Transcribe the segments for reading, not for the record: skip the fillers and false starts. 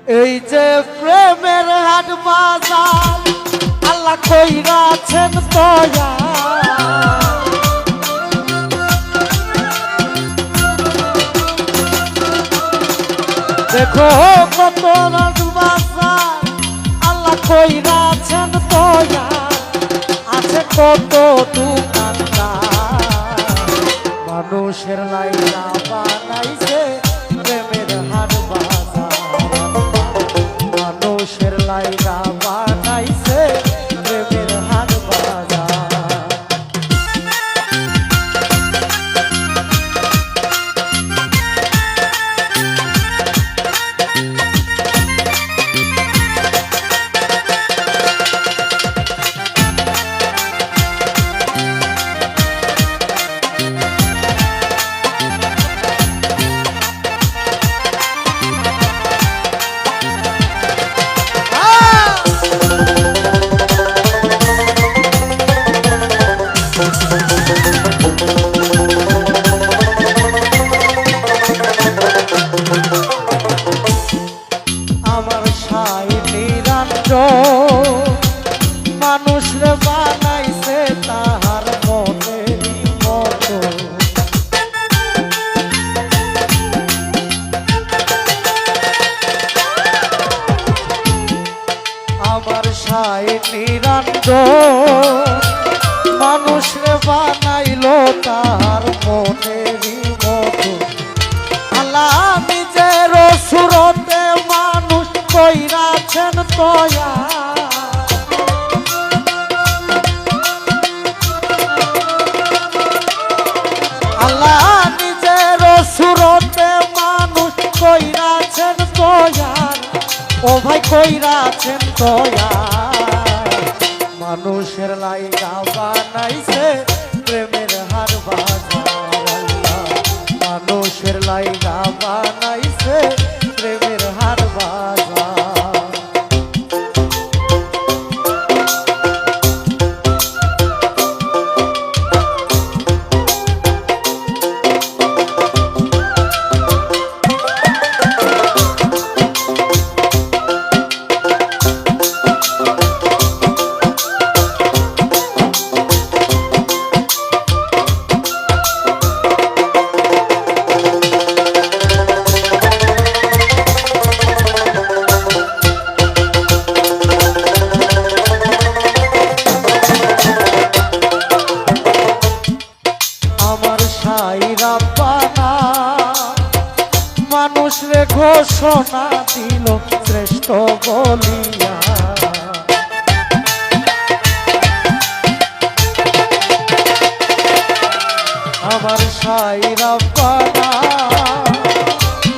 এই যে প্রেমের হাট বাজার আল্লাহ কইরাছেন দয়া, দেখো কত হাট বাজার আল্লাহ কইরাছেন দয়া, আছে কত দোকানদার মানুষের লাইলা বানাইছে প্রেমের হাট বাজার, মানুষের লাইলা বানাইছে প্রেমের হাট বাজার। আমার সাই নিরঞ্জন মানুষ রে বানাইছে তাহার মনেরই মতো, আমার সাই নিরঞ্জন মানুষ রে বানাইলো তাহার মনেরই মতো, আল্লাহ নিজের সুরতে মানুষ কইরাছেন দয়া, আল্লাহ নিজের সুরতে মানুষ কইরাছেন দয়া, ও ভাই কইরাছেন দয়া, মানুষের লাইগা বানাইছে প্রেমের হাট বাজার, মানুষের লাইগা বানাইছে প্রেমের হাট বাজার। মানুষ রে ঘোষণা দিল শ্রেষ্ঠ বলিয়া, আমার সাইরা পানা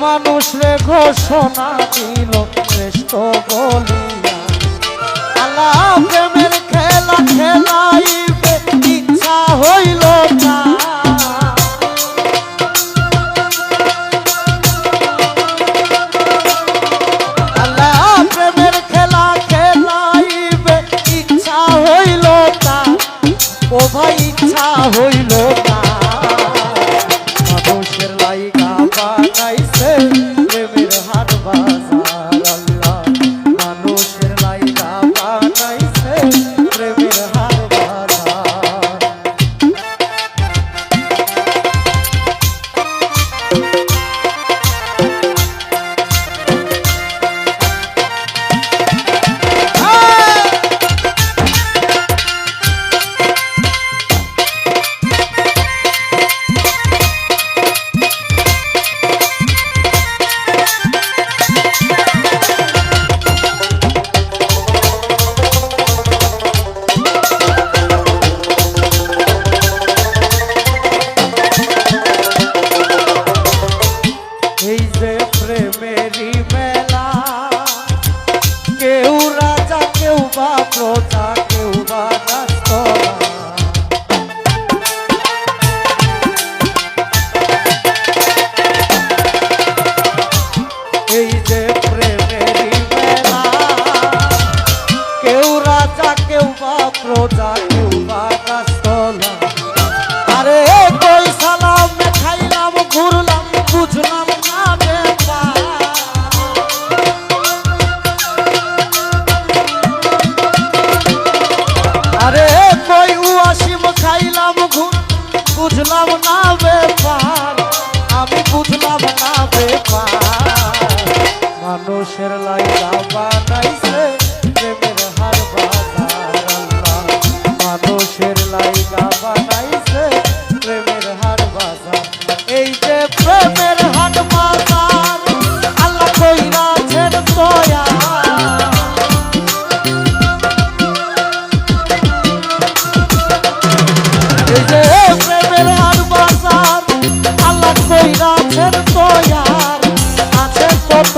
মানুষ রে ঘোষণা দিল শ্রেষ্ঠ বলিয়া, আল্লাহ প্রেমের খেলা খেলাইবে ইচ্ছা হইল না, ও ভাই ইচ্ছা হইল না, মানুষের লাইগা বানাইছে প্রেমের হাট বাজার, আল্লাহ মানুষের লাইগা বানাইছে প্রেমের হাট বাজার। প্রেমেরই মেলা, কেউ রাজা কেউ বা প্রজা কেউ বা রাজতলা, এই যে প্রেমেরই মেলা, কেউ রাজা কেউ বা প্রজা কেউ বা রাজতলা, আরে কই সালাম খাইলাম ঘুরলাম বুঝলাম না ব্যাপার, বুঝলাম না ব্যাপার, আমি বুঝলাম না ব্যাপার। মানুষের লাইগা বানাইছে প্রেমের হার বাজার আল্লাহ, মানুষের লাইগা বানাইছে প্রেমের হার বাজার। এই যে প্রেমের হাট বাজার আল্লাহ কইরাছেন দয়া, এই যে প্রেমের হাট বাজার আল্লাহ কইরাছেন দয়া, আছে কত